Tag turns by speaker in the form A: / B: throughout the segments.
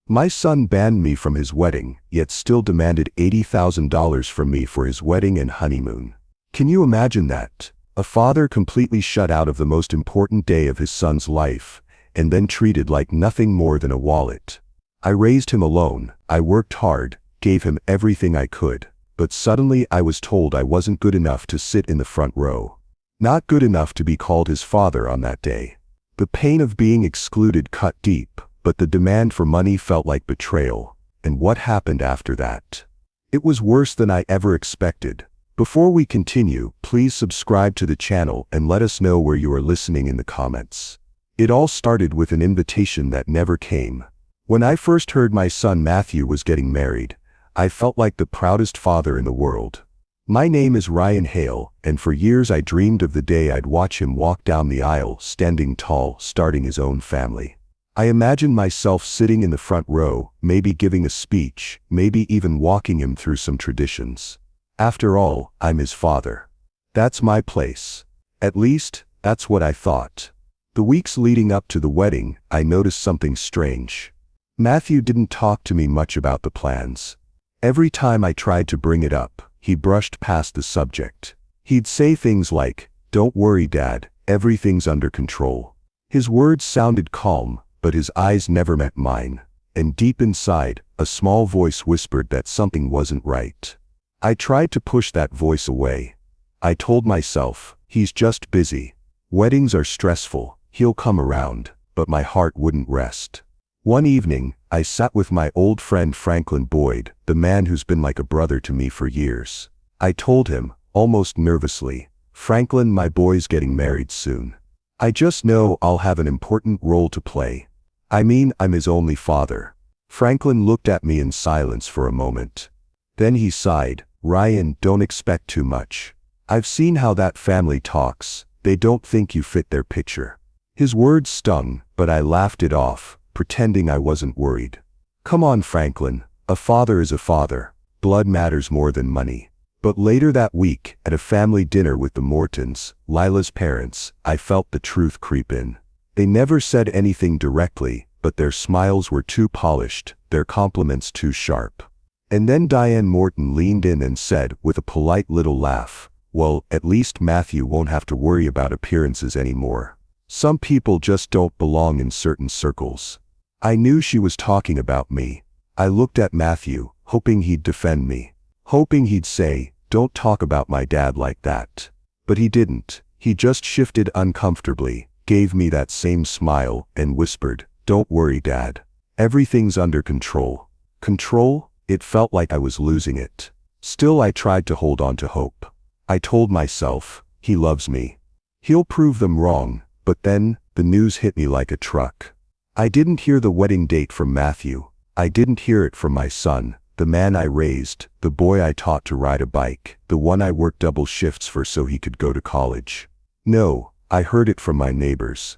A: My son banned me from his wedding, yet still demanded $80,000 from me for his wedding and honeymoon. Can you imagine that? A father completely shut out of the most important day of his son's life, and then treated like nothing more than a wallet. I raised him alone, I worked hard, gave him everything I could, but suddenly I was told I wasn't good enough to sit in the front row. Not good enough to be called his father on that day. The pain of being excluded cut deep, but the demand for money felt like betrayal. And what happened after that? It was worse than I ever expected. Before we continue, please subscribe to the channel and let us know where you are listening in the comments. It all started with an invitation that never came. When I first heard my son Matthew was getting married, I felt like the proudest father in the world. My name is Ryan Hale, and for years I dreamed of the day I'd watch him walk down the aisle, standing tall, starting his own family. I imagined myself sitting in the front row, maybe giving a speech, maybe even walking him through some traditions. After all, I'm his father. That's my place. At least, that's what I thought. The weeks leading up to the wedding, I noticed something strange. Matthew didn't talk to me much about the plans. Every time I tried to bring it up, he brushed past the subject. He'd say things like, "Don't worry, Dad, everything's under control." His words sounded calm, but his eyes never met mine. And deep inside, a small voice whispered that something wasn't right. I tried to push that voice away. I told myself, he's just busy. Weddings are stressful, he'll come around, but my heart wouldn't rest. One evening, I sat with my old friend Franklin Boyd, the man who's been like a brother to me for years. I told him, almost nervously, "Franklin, my boy's getting married soon. I just know I'll have an important role to play. I mean, I'm his only father." Franklin looked at me in silence for a moment. Then he sighed, "Ryan, don't expect too much. I've seen how that family talks. They don't think you fit their picture." His words stung, but I laughed it off, pretending I wasn't worried. "Come on, Franklin, a father is a father. Blood matters more than money." But later that week, at a family dinner with the Mortons, Lila's parents, I felt the truth creep in. They never said anything directly, but their smiles were too polished, their compliments too sharp. And then Diane Morton leaned in and said, with a polite little laugh, "Well, at least Matthew won't have to worry about appearances anymore. Some people just don't belong in certain circles." I knew she was talking about me. I looked at Matthew, hoping he'd defend me. Hoping he'd say, "Don't talk about my dad like that." But he didn't. He just shifted uncomfortably, gave me that same smile, and whispered, "Don't worry, Dad. Everything's under control." Control? It felt like I was losing it. Still, I tried to hold on to hope. I told myself, he loves me. He'll prove them wrong. But then, the news hit me like a truck. I didn't hear the wedding date from Matthew. I didn't hear it from my son, the man I raised, the boy I taught to ride a bike, the one I worked double shifts for so he could go to college. No, I heard it from my neighbors.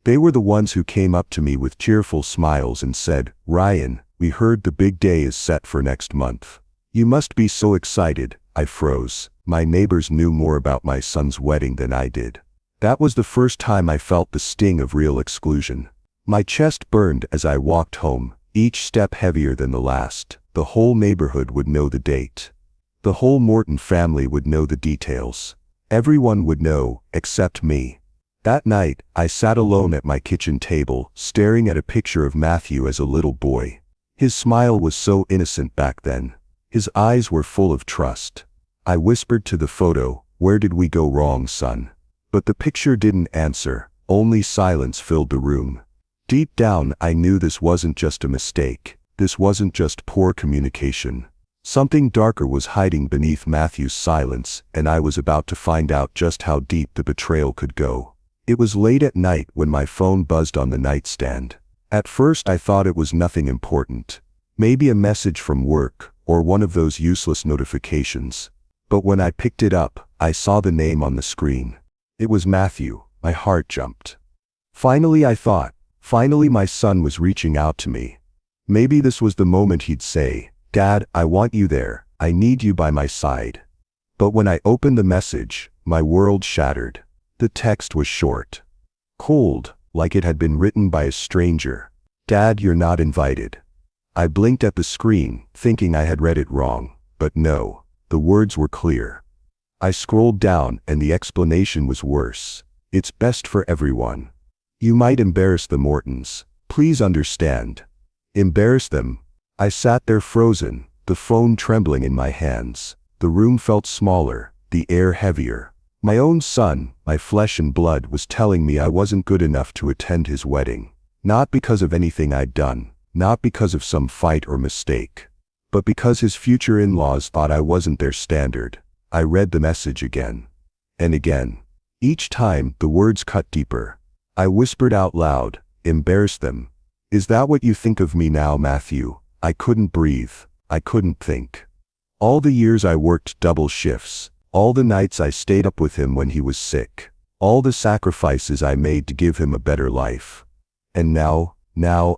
A: They were the ones who came up to me with cheerful smiles and said, "Ryan, we heard the big day is set for next month. You must be so excited." I froze. My neighbors knew more about my son's wedding than I did. That was the first time I felt the sting of real exclusion. My chest burned as I walked home, each step heavier than the last. The whole neighborhood would know the date. The whole Morton family would know the details. Everyone would know, except me. That night, I sat alone at my kitchen table, staring at a picture of Matthew as a little boy. His smile was so innocent back then. His eyes were full of trust. I whispered to the photo, "Where did we go wrong, son?" But the picture didn't answer, only silence filled the room. Deep down, I knew this wasn't just a mistake. This wasn't just poor communication. Something darker was hiding beneath Matthew's silence, and I was about to find out just how deep the betrayal could go. It was late at night when my phone buzzed on the nightstand. At first I thought it was nothing important. Maybe a message from work, or one of those useless notifications. But when I picked it up, I saw the name on the screen. It was Matthew. My heart jumped. Finally, I thought. Finally, my son was reaching out to me. Maybe this was the moment he'd say, "Dad, I want you there. I need you by my side." But when I opened the message, my world shattered. The text was short. Cold, like it had been written by a stranger. "Dad, you're not invited." I blinked at the screen, thinking I had read it wrong, but no, the words were clear. I scrolled down and the explanation was worse. It's best for everyone. You might embarrass the Mortons. Please understand. Embarrass them? I sat there frozen, the phone trembling in my hands. The room felt smaller, the air heavier. My own son, my flesh and blood, was telling me I wasn't good enough to attend his wedding. Not because of anything I'd done, not because of some fight or mistake, but because his future in-laws thought I wasn't their standard. I read the message again and again. Each time, the words cut deeper. I whispered out loud, "Embarrass them. Is that what you think of me now, Matthew?" I couldn't breathe. I couldn't think. All the years I worked double shifts, all the nights I stayed up with him when he was sick, all the sacrifices I made to give him a better life. And now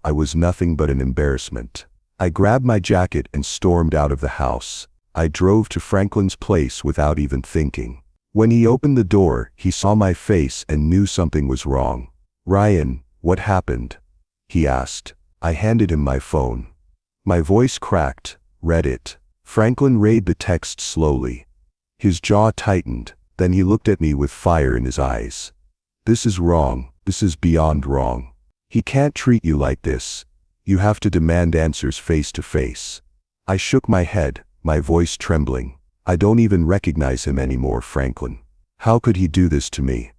A: I was nothing but an embarrassment. I grabbed my jacket and stormed out of the house. I drove to Franklin's place without even thinking. When he opened the door, he saw my face and knew something was wrong. "Ryan, what happened?" he asked. I handed him my phone. My voice cracked. "Read it." Franklin read the text slowly. His jaw tightened, then he looked at me with fire in his eyes. "This is wrong. This is beyond wrong. He can't treat you like this. You have to demand answers face to face." I shook my head, my voice trembling. "I don't even recognize him anymore, Franklin. How could he do this to me?"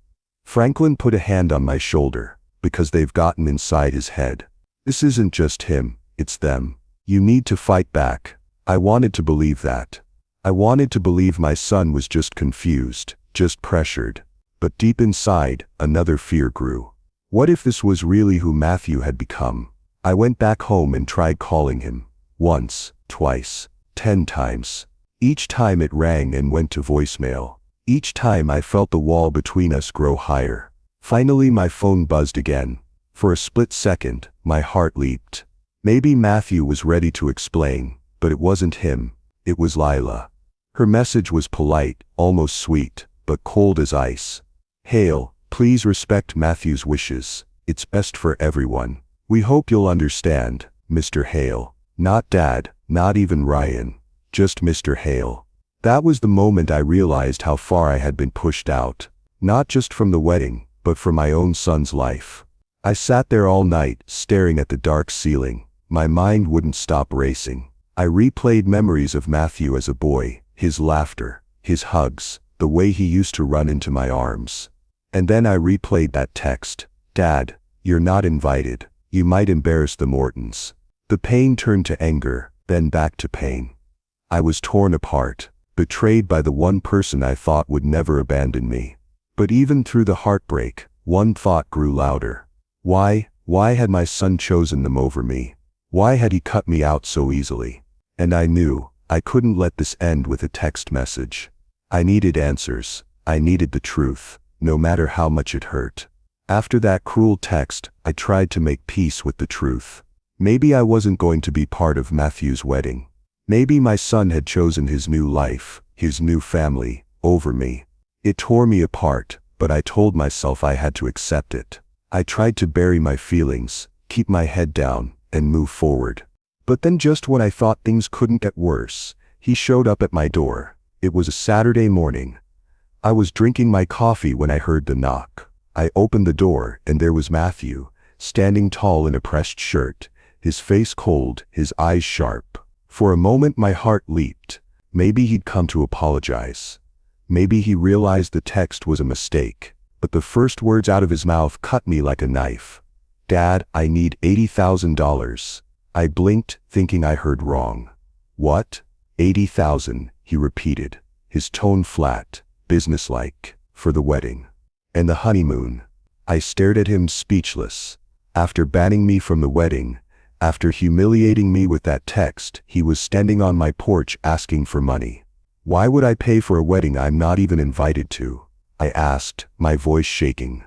A: Franklin put a hand on my shoulder. "Because they've gotten inside his head. This isn't just him, it's them. You need to fight back." I wanted to believe that. I wanted to believe my son was just confused, just pressured. But deep inside, another fear grew. What if this was really who Matthew had become? I went back home and tried calling him. Once, twice, 10 times. Each time it rang and went to voicemail. Each time I felt the wall between us grow higher. Finally my phone buzzed again. For a split second, my heart leaped. Maybe Matthew was ready to explain, but it wasn't him. It was Lila. Her message was polite, almost sweet, but cold as ice. "Hale, please respect Matthew's wishes. It's best for everyone. We hope you'll understand, Mr. Hale." Not Dad, not even Ryan. Just Mr. Hale. That was the moment I realized how far I had been pushed out. Not just from the wedding, but from my own son's life. I sat there all night, staring at the dark ceiling. My mind wouldn't stop racing. I replayed memories of Matthew as a boy, his laughter, his hugs, the way he used to run into my arms. And then I replayed that text. "Dad, you're not invited. You might embarrass the Mortons." The pain turned to anger, then back to pain. I was torn apart, betrayed by the one person I thought would never abandon me. But even through the heartbreak, one thought grew louder. Why had my son chosen them over me? Why had he cut me out so easily? And I knew, I couldn't let this end with a text message. I needed answers. I needed the truth, no matter how much it hurt. After that cruel text, I tried to make peace with the truth. Maybe I wasn't going to be part of Matthew's wedding. Maybe my son had chosen his new life, his new family, over me. It tore me apart, but I told myself I had to accept it. I tried to bury my feelings, keep my head down, and move forward. But then just when I thought things couldn't get worse, he showed up at my door. It was a Saturday morning. I was drinking my coffee when I heard the knock. I opened the door, and there was Matthew, standing tall in a pressed shirt, his face cold, his eyes sharp. For a moment my heart leaped. Maybe he'd come to apologize. Maybe he realized the text was a mistake. But the first words out of his mouth cut me like a knife. "Dad, I need $80,000. I blinked, thinking I heard wrong. "What? 80,000, he repeated, his tone flat, businesslike. "For the wedding. And the honeymoon." I stared at him speechless. After banning me from the wedding, after humiliating me with that text, he was standing on my porch asking for money. Why would I pay for a wedding I'm not even invited to? I asked, my voice shaking.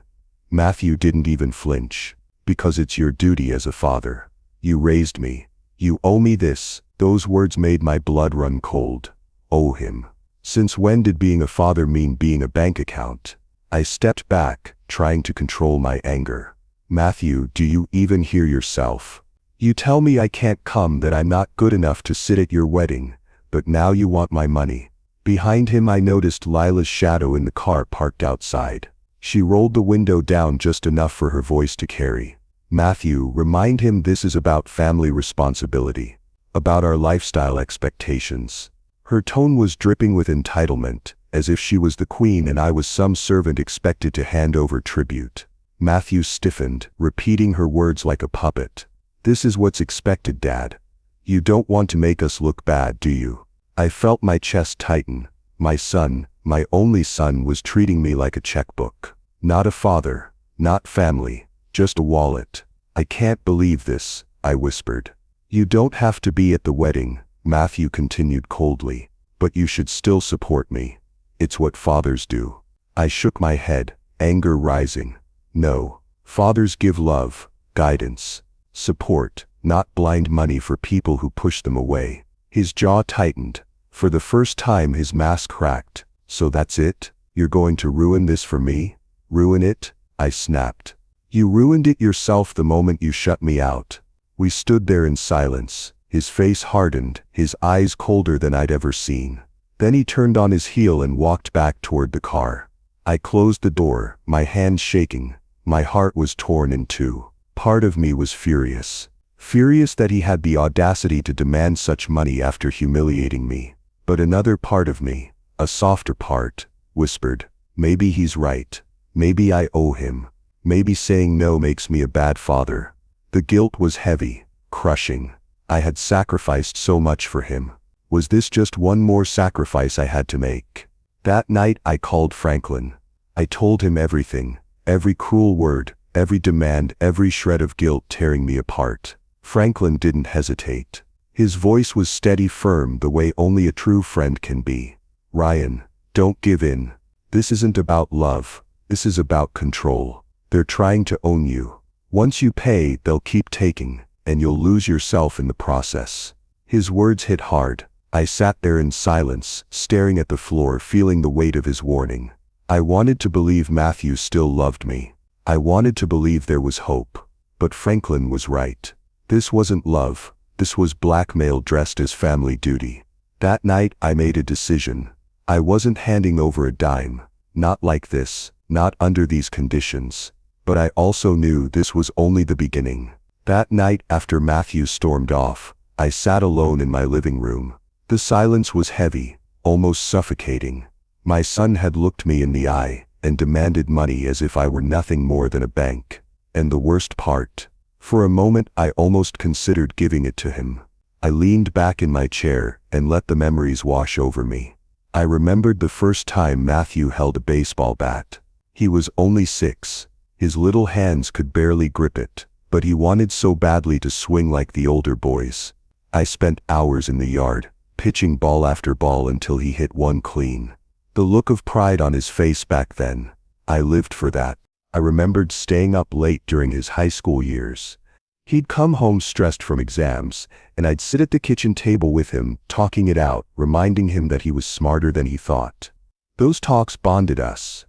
A: Matthew didn't even flinch. "Because it's your duty as a father. You raised me. You owe me this." Those words made my blood run cold. Owe him. Since when did being a father mean being a bank account? I stepped back, trying to control my anger. "Matthew, do you even hear yourself? You tell me I can't come, that I'm not good enough to sit at your wedding, but now you want my money." Behind him I noticed Lila's shadow in the car parked outside. She rolled the window down just enough for her voice to carry. "Matthew, remind him this is about family responsibility, about our lifestyle expectations." Her tone was dripping with entitlement, as if she was the queen and I was some servant expected to hand over tribute. Matthew stiffened, repeating her words like a puppet. "This is what's expected, Dad. You don't want to make us look bad, do you?" I felt my chest tighten. My son, my only son, was treating me like a checkbook. Not a father, not family, just a wallet. "I can't believe this," I whispered. "You don't have to be at the wedding," Matthew continued coldly, "but you should still support me. It's what fathers do." I shook my head, anger rising. "No, fathers give love, guidance, support, not blind money for people who push them away." His jaw tightened. For the first time his mask cracked. "So that's it? You're going to ruin this for me?" "Ruin it?" I snapped. "You ruined it yourself the moment you shut me out." We stood there in silence. His face hardened, his eyes colder than I'd ever seen. Then he turned on his heel and walked back toward the car. I closed the door, my hands shaking. My heart was torn in two. Part of me was furious. Furious that he had the audacity to demand such money after humiliating me. But another part of me, a softer part, whispered, maybe he's right. Maybe I owe him. Maybe saying no makes me a bad father. The guilt was heavy, crushing. I had sacrificed so much for him. Was this just one more sacrifice I had to make? That night I called Franklin. I told him everything, every cruel word, every demand, every shred of guilt tearing me apart. Franklin didn't hesitate. His voice was steady, firm, the way only a true friend can be. "Ryan, don't give in. This isn't about love. This is about control. They're trying to own you. Once you pay, they'll keep taking, and you'll lose yourself in the process." His words hit hard. I sat there in silence, staring at the floor, feeling the weight of his warning. I wanted to believe Matthew still loved me. I wanted to believe there was hope. But Franklin was right. This wasn't love. This was blackmail dressed as family duty. That night I made a decision. I wasn't handing over a dime. Not like this, not under these conditions. But I also knew this was only the beginning. That night, after Matthew stormed off, I sat alone in my living room. The silence was heavy, almost suffocating. My son had looked me in the eye and demanded money as if I were nothing more than a bank. And the worst part, for a moment I almost considered giving it to him. I leaned back in my chair and let the memories wash over me. I remembered the first time Matthew held a baseball bat. He was only 6. His little hands could barely grip it, but he wanted so badly to swing like the older boys. I spent hours in the yard, pitching ball after ball until he hit one clean. The look of pride on his face back then, I lived for that. I remembered staying up late during his high school years. He'd come home stressed from exams, and I'd sit at the kitchen table with him, talking it out, reminding him that he was smarter than he thought. Those talks bonded us.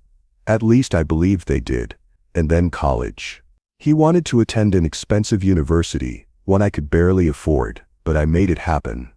A: At least I believed they did. And then college. He wanted to attend an expensive university, one I could barely afford, but I made it happen.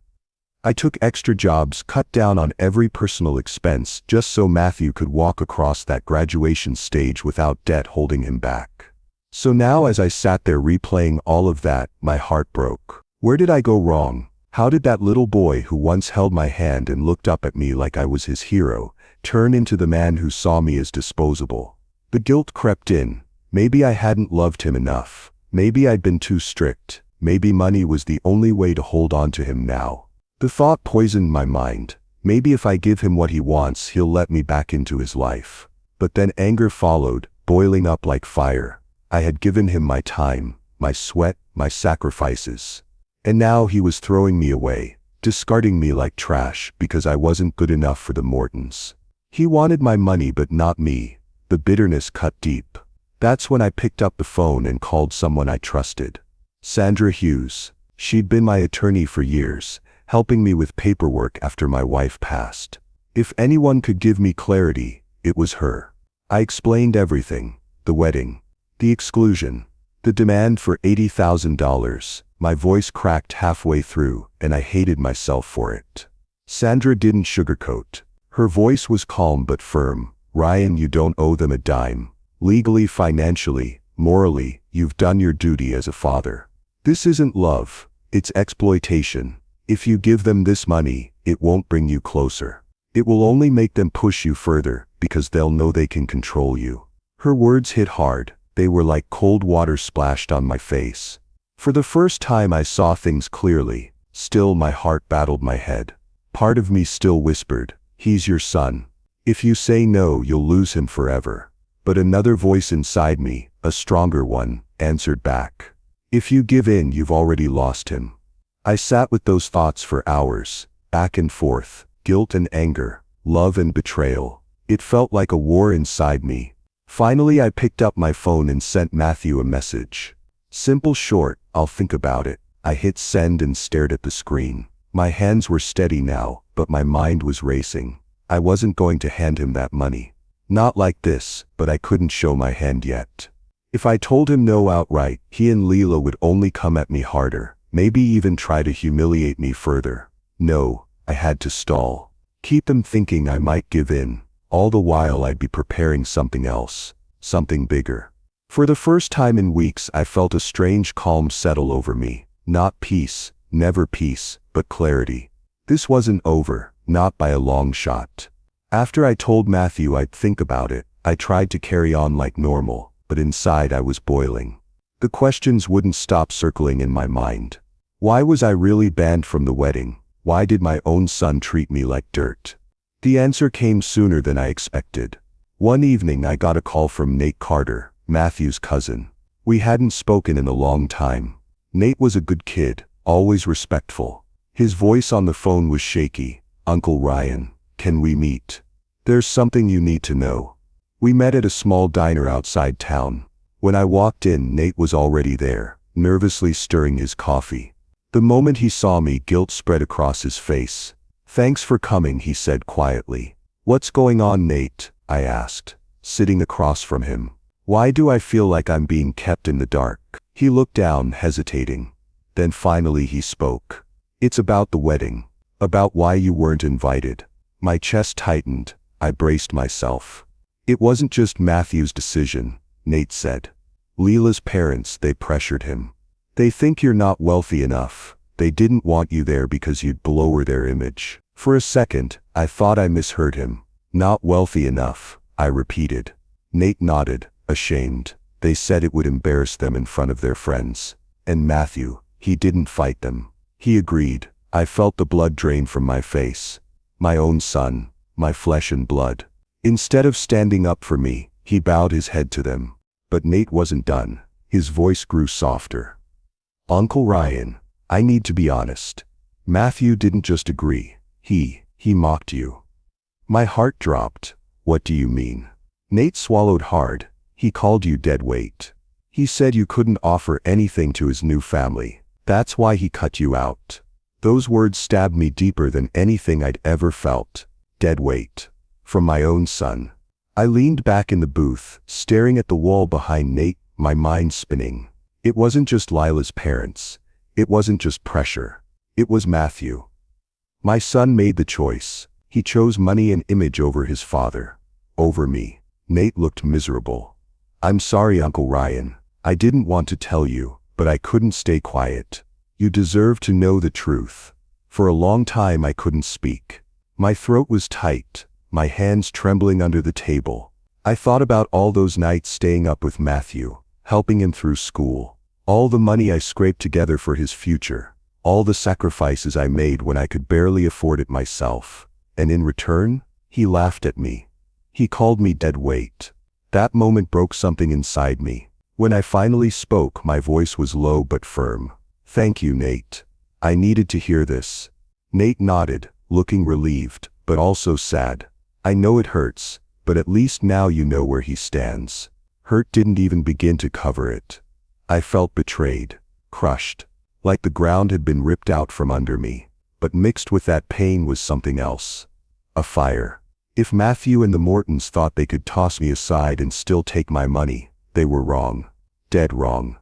A: I took extra jobs, cut down on every personal expense, just so Matthew could walk across that graduation stage without debt holding him back. So now, as I sat there replaying all of that, my heart broke. Where did I go wrong? How did that little boy who once held my hand and looked up at me like I was his hero turn into the man who saw me as disposable? The guilt crept in. Maybe I hadn't loved him enough. Maybe I'd been too strict. Maybe money was the only way to hold on to him now. The thought poisoned my mind. Maybe if I give him what he wants, he'll let me back into his life. But then anger followed, boiling up like fire. I had given him my time, my sweat, my sacrifices. And now he was throwing me away, discarding me like trash because I wasn't good enough for the Mortons. He wanted my money but not me. The bitterness cut deep. That's when I picked up the phone and called someone I trusted. Sandra Hughes. She'd been my attorney for years, helping me with paperwork after my wife passed. If anyone could give me clarity, it was her. I explained everything. The wedding. The exclusion. The demand for $80,000. My voice cracked halfway through, and I hated myself for it. Sandra didn't sugarcoat. Her voice was calm but firm. Ryan, you don't owe them a dime. Legally, financially, morally, you've done your duty as a father. This isn't love, it's exploitation. If you give them this money, it won't bring you closer. It will only make them push you further, because they'll know they can control you. Her words hit hard. They were like cold water splashed on my face. For the first time I saw things clearly. Still, my heart battled my head. Part of me still whispered, he's your son. If you say no, you'll lose him forever. But another voice inside me, a stronger one, answered back. If you give in, you've already lost him. I sat with those thoughts for hours, back and forth, guilt and anger, love and betrayal. It felt like a war inside me. Finally, I picked up my phone and sent Matthew a message. Simple, short, I'll think about it. I hit send and stared at the screen. My hands were steady now, but my mind was racing. I wasn't going to hand him that money. Not like this, but I couldn't show my hand yet. If I told him no outright, he and Leela would only come at me harder, maybe even try to humiliate me further. No, I had to stall. Keep them thinking I might give in. All the while I'd be preparing something else, something bigger. For the first time in weeks, I felt a strange calm settle over me. Not peace, never peace, but clarity. This wasn't over, not by a long shot. After I told Matthew I'd think about it, I tried to carry on like normal, but inside I was boiling. The questions wouldn't stop circling in my mind. Why was I really banned from the wedding? Why did my own son treat me like dirt? The answer came sooner than I expected. One evening I got a call from Nate Carter, Matthew's cousin. We hadn't spoken in a long time. Nate was a good kid, always respectful. His voice on the phone was shaky. Uncle Ryan, can we meet? There's something you need to know. We met at a small diner outside town. When I walked in, Nate was already there, nervously stirring his coffee. The moment he saw me, guilt spread across his face. Thanks for coming, he said quietly. What's going on, Nate? I asked, sitting across from him. Why do I feel like I'm being kept in the dark? He looked down, hesitating. Then finally he spoke. It's about the wedding. About why you weren't invited. My chest tightened. I braced myself. It wasn't just Matthew's decision, Nate said. Leela's parents, they pressured him. They think you're not wealthy enough. They didn't want you there because you'd lower their image. For a second, I thought I misheard him. Not wealthy enough, I repeated. Nate nodded, ashamed. They said it would embarrass them in front of their friends. And Matthew, he didn't fight them. He agreed. I felt the blood drain from my face. My own son, my flesh and blood. Instead of standing up for me, he bowed his head to them. But Nate wasn't done. His voice grew softer. Uncle Ryan, I need to be honest. Matthew didn't just agree. He mocked you. My heart dropped. What do you mean? Nate swallowed hard. He called you dead weight. He said you couldn't offer anything to his new family. That's why he cut you out. Those words stabbed me deeper than anything I'd ever felt. Dead weight. From my own son. I leaned back in the booth, staring at the wall behind Nate, my mind spinning. It wasn't just Lila's parents. It wasn't just pressure. It was Matthew. My son made the choice. He chose money and image over his father. Over me. Nate looked miserable. I'm sorry, Uncle Ryan. I didn't want to tell you, but I couldn't stay quiet. You deserve to know the truth. For a long time I couldn't speak. My throat was tight, my hands trembling under the table. I thought about all those nights staying up with Matthew, helping him through school. All the money I scraped together for his future. All the sacrifices I made when I could barely afford it myself. And in return, he laughed at me. He called me dead weight. That moment broke something inside me. When I finally spoke, my voice was low but firm. Thank you, Nate. I needed to hear this. Nate nodded, looking relieved, but also sad. I know it hurts, but at least now you know where he stands. Hurt didn't even begin to cover it. I felt betrayed, crushed, like the ground had been ripped out from under me. But mixed with that pain was something else. A fire. If Matthew and the Mortons thought they could toss me aside and still take my money, they were wrong. Dead wrong.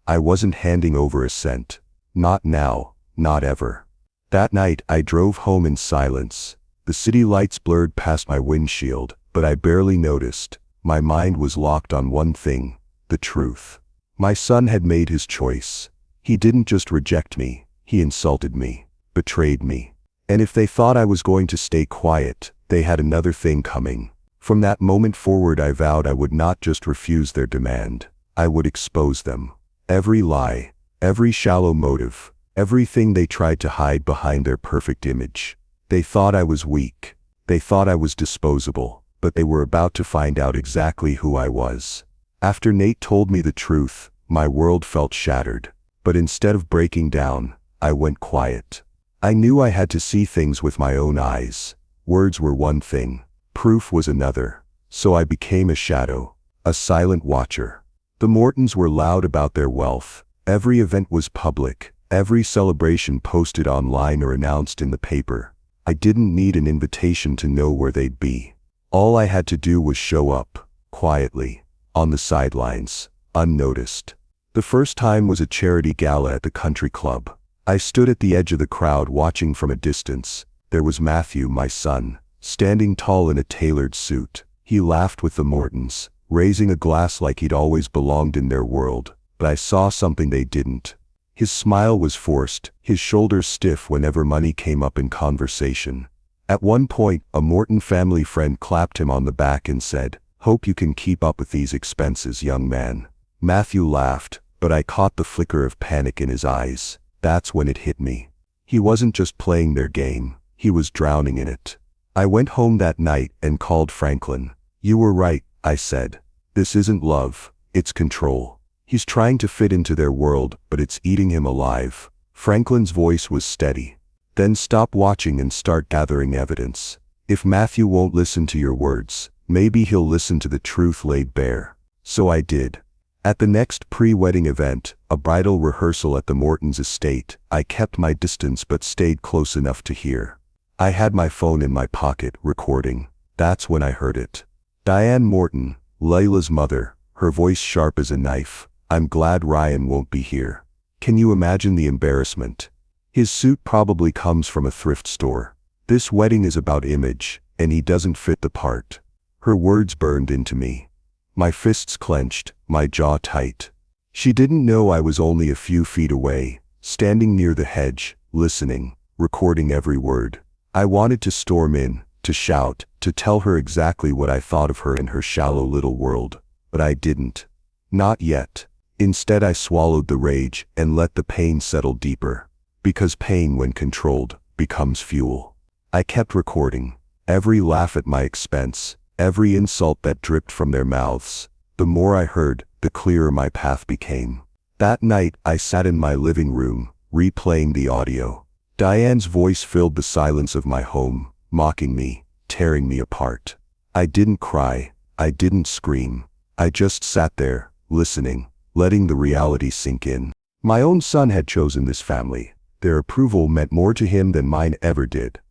A: I wasn't handing over a cent. Not now, not ever. That night I drove home in silence. The city lights blurred past my windshield, but I barely noticed. My mind was locked on one thing: the truth. My son had made his choice. He didn't just reject me, he insulted me, betrayed me. And if they thought I was going to stay quiet, they had another thing coming. From that moment forward I vowed I would not just refuse their demand. I would expose them. Every lie, every shallow motive, everything they tried to hide behind their perfect image. They thought I was weak. They thought I was disposable, but they were about to find out exactly who I was. After Nate told me the truth, my world felt shattered. But instead of breaking down, I went quiet. I knew I had to see things with my own eyes. Words were one thing, proof was another. So I became a shadow, a silent watcher. The Mortons were loud about their wealth. Every event was public, every celebration posted online or announced in the paper. I didn't need an invitation to know where they'd be. All I had to do was show up, quietly, on the sidelines, unnoticed. The first time was a charity gala at the country club. I stood at the edge of the crowd watching from a distance. There was Matthew, my son, standing tall in a tailored suit. He laughed with the Mortons, raising a glass like he'd always belonged in their world. But I saw something they didn't. His smile was forced, his shoulders stiff whenever money came up in conversation. At one point, a Morton family friend clapped him on the back and said, "Hope you can keep up with these expenses, young man." Matthew laughed, but I caught the flicker of panic in his eyes. That's when it hit me. He wasn't just playing their game, he was drowning in it. I went home that night and called Franklin. "You were right," I said. "This isn't love, it's control. He's trying to fit into their world, but it's eating him alive." Franklin's voice was steady. "Then stop watching and start gathering evidence. If Matthew won't listen to your words, maybe he'll listen to the truth laid bare." So I did. At the next pre-wedding event, a bridal rehearsal at the Mortons' estate, I kept my distance but stayed close enough to hear. I had my phone in my pocket, recording. That's when I heard it. Diane Morton, Layla's mother, her voice sharp as a knife. "I'm glad Ryan won't be here." Can you imagine the embarrassment? His suit probably comes from a thrift store. This wedding is about image, and he doesn't fit the part. Her words burned into me. My fists clenched, my jaw tight. She didn't know I was only a few feet away, standing near the hedge, listening, recording every word. I wanted to storm in, to shout, to tell her exactly what I thought of her and her shallow little world. But I didn't. Not yet. Instead I swallowed the rage and let the pain settle deeper. Because pain, when controlled, becomes fuel. I kept recording. Every laugh at my expense, every insult that dripped from their mouths. The more I heard, the clearer my path became. That night, I sat in my living room, replaying the audio. Diane's voice filled the silence of my home, mocking me, tearing me apart. I didn't cry. I didn't scream. I just sat there, listening, letting the reality sink in. My own son had chosen this family. Their approval meant more to him than mine ever did.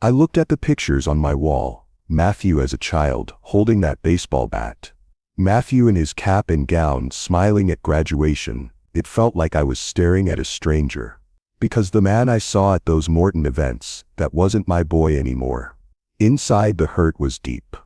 A: I looked at the pictures on my wall. Matthew as a child, holding that baseball bat. Matthew in his cap and gown, smiling at graduation. It felt like I was staring at a stranger. Because the man I saw at those Morton events, that wasn't my boy anymore. Inside, the hurt was deep.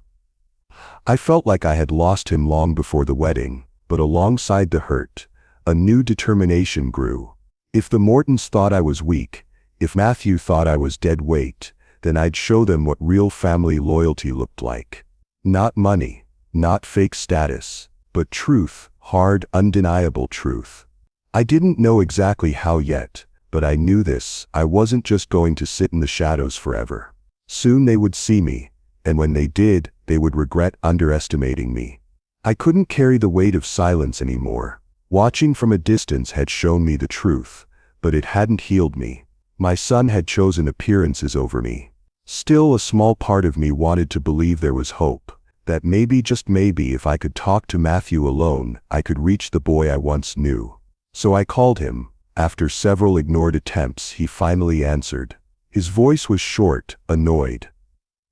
A: I felt like I had lost him long before the wedding, but alongside the hurt, a new determination grew. If the Mortons thought I was weak, if Matthew thought I was dead weight, then I'd show them what real family loyalty looked like. Not money, not fake status, but truth, hard, undeniable truth. I didn't know exactly how yet, but I knew this: I wasn't just going to sit in the shadows forever. Soon they would see me, and when they did, they would regret underestimating me. I couldn't carry the weight of silence anymore. Watching from a distance had shown me the truth, but it hadn't healed me. My son had chosen appearances over me. Still, a small part of me wanted to believe there was hope, that maybe, just maybe, if I could talk to Matthew alone, I could reach the boy I once knew. So I called him. After several ignored attempts, he finally answered. His voice was short, annoyed.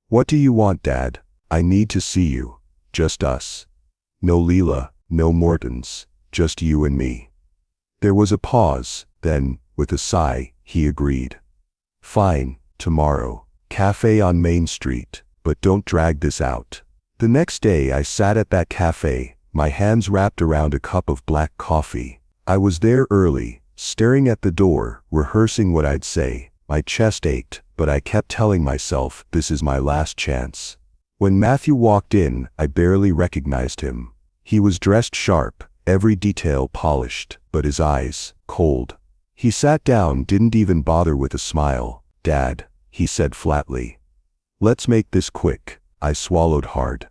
A: "What do you want, Dad? I need to see you. Just us. No Leela, no Mortons, just you and me." There was a pause, then, With a sigh, he agreed. Fine, tomorrow. Cafe on Main Street, but don't drag this out. The next day I sat at that cafe, my hands wrapped around a cup of black coffee. I was there early, staring at the door, rehearsing what I'd say. My chest ached, but I kept telling myself, this is my last chance. When Matthew walked in, I barely recognized him. He was dressed sharp, every detail polished, but his eyes, cold. He sat down, didn't even bother with a smile. Dad, he said flatly. Let's make this quick. I swallowed hard.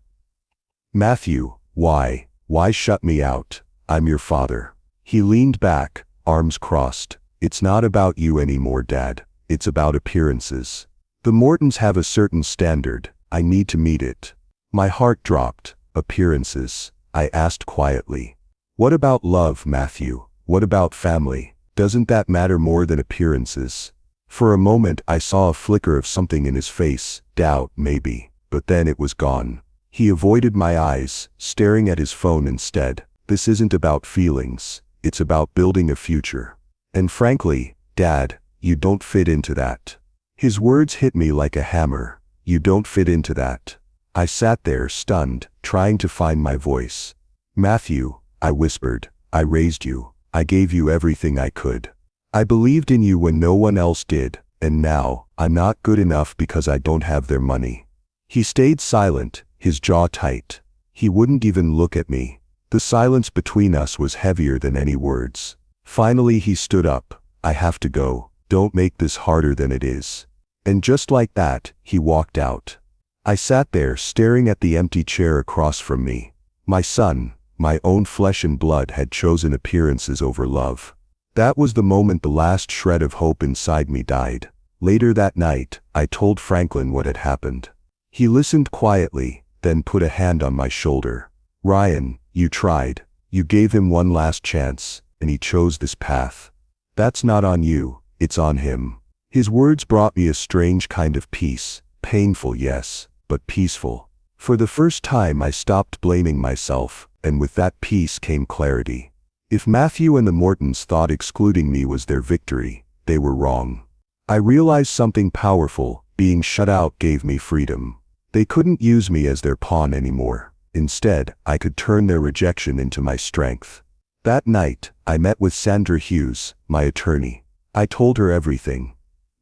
A: Matthew, why? Why shut me out? I'm your father. He leaned back, arms crossed. It's not about you anymore, Dad. It's about appearances. The Mortons have a certain standard. I need to meet it. My heart dropped. Appearances? I asked quietly. What about love, Matthew? What about family? Doesn't that matter more than appearances? For a moment I saw a flicker of something in his face, doubt maybe, but then it was gone. He avoided my eyes, staring at his phone instead. This isn't about feelings, it's about building a future. And frankly, Dad, you don't fit into that. His words hit me like a hammer. You don't fit into that. I sat there stunned, trying to find my voice. Matthew, I whispered, I raised you. I gave you everything I could. I believed in you when no one else did, and now, I'm not good enough because I don't have their money. He stayed silent, his jaw tight. He wouldn't even look at me. The silence between us was heavier than any words. Finally he stood up. I have to go. Don't make this harder than it is. And just like that, he walked out. I sat there staring at the empty chair across from me. My son, my own flesh and blood, had chosen appearances over love. That was the moment the last shred of hope inside me died. Later that night, I told Franklin what had happened. He listened quietly, then put a hand on my shoulder. Ryan, you tried. You gave him one last chance, and he chose this path. That's not on you, it's on him. His words brought me a strange kind of peace. Painful, yes, but peaceful. For the first time I stopped blaming myself, and with that peace came clarity. If Matthew and the Mortons thought excluding me was their victory, they were wrong. I realized something powerful. Being shut out gave me freedom. They couldn't use me as their pawn anymore. Instead, I could turn their rejection into my strength. That night, I met with Sandra Hughes, my attorney. I told her everything.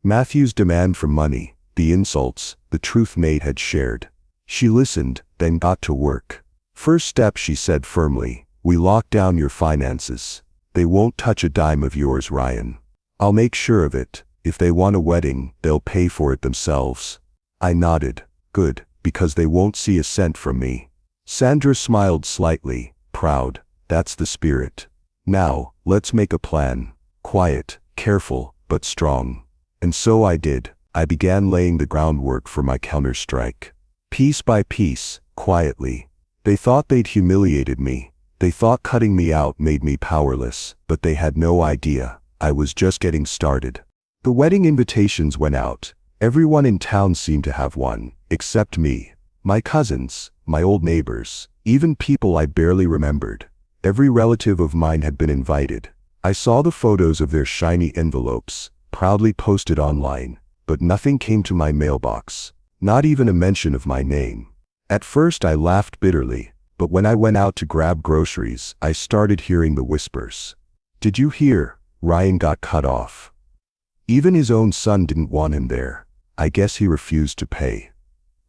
A: Matthew's demand for money, the insults, the truth Nate had shared. She listened, then got to work. First step, she said firmly, we lock down your finances. They won't touch a dime of yours, Ryan. I'll make sure of it. If they want a wedding, they'll pay for it themselves. I nodded. Good, because they won't see a cent from me. Sandra smiled slightly, proud. That's the spirit. Now, let's make a plan. Quiet, careful, but strong. And so I did. I began laying the groundwork for my counterstrike. Piece by piece, quietly. They thought they'd humiliated me. They thought cutting me out made me powerless, but they had no idea. I was just getting started. The wedding invitations went out. Everyone in town seemed to have one, except me. My cousins, my old neighbors, even people I barely remembered. Every relative of mine had been invited. I saw the photos of their shiny envelopes, proudly posted online, but nothing came to my mailbox. Not even a mention of my name. At first I laughed bitterly, but when I went out to grab groceries, I started hearing the whispers. Did you hear? Ryan got cut off. Even his own son didn't want him there. I guess he refused to pay.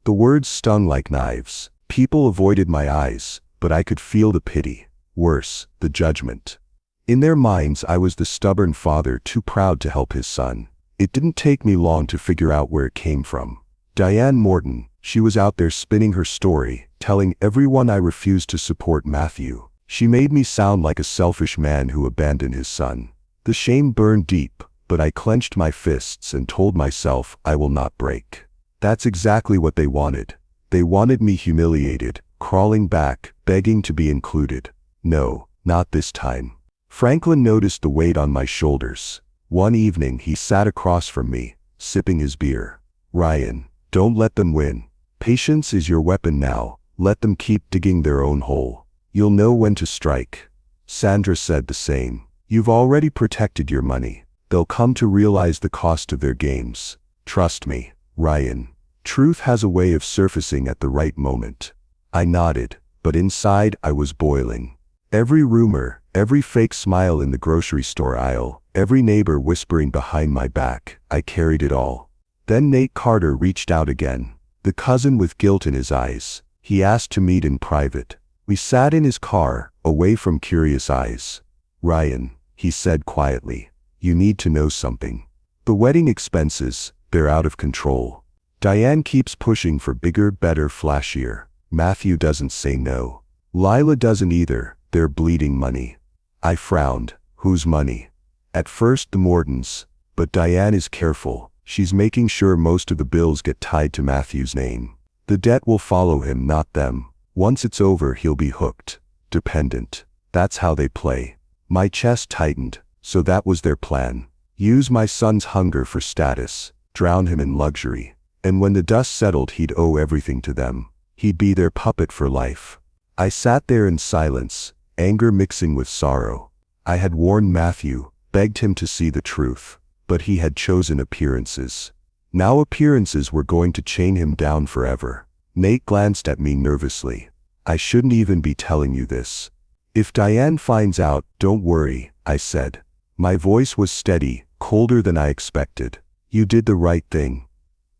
A: The words stung like knives. People avoided my eyes, but I could feel the pity. Worse, the judgment. In their minds, I was the stubborn father too proud to help his son. It didn't take me long to figure out where it came from. Diane Morton, she was out there spinning her story, telling everyone I refused to support Matthew. She made me sound like a selfish man who abandoned his son. The shame burned deep, but I clenched my fists and told myself I will not break. That's exactly what they wanted. They wanted me humiliated, crawling back, begging to be included. No, not this time. Franklin noticed the weight on my shoulders. One evening he sat across from me, sipping his beer. Ryan, don't let them win. Patience is your weapon now. Let them keep digging their own hole. You'll know when to strike. Sandra said the same. You've already protected your money. They'll come to realize the cost of their games. Trust me, Ryan. Truth has a way of surfacing at the right moment. I nodded, but inside I was boiling. Every rumor, every fake smile in the grocery store aisle, every neighbor whispering behind my back, I carried it all. Then Nate Carter reached out again, the cousin with guilt in his eyes. He asked to meet in private. We sat in his car, away from curious eyes. Ryan, he said quietly, you need to know something. The wedding expenses, they're out of control. Diane keeps pushing for bigger, better, flashier. Matthew doesn't say no. Lila doesn't either. They're bleeding money. I frowned. Whose money? At first the Mortons. But Diane is careful. She's making sure most of the bills get tied to Matthew's name. The debt will follow him, not them. Once it's over, he'll be hooked. Dependent. That's how they play. My chest tightened. So that was their plan. Use my son's hunger for status. Drown him in luxury. And when the dust settled, he'd owe everything to them. He'd be their puppet for life. I sat there in silence, anger mixing with sorrow. I had warned Matthew, begged him to see the truth, but he had chosen appearances. Now appearances were going to chain him down forever. Nate glanced at me nervously. I shouldn't even be telling you this. If Diane finds out, don't worry, I said. My voice was steady, colder than I expected. You did the right thing.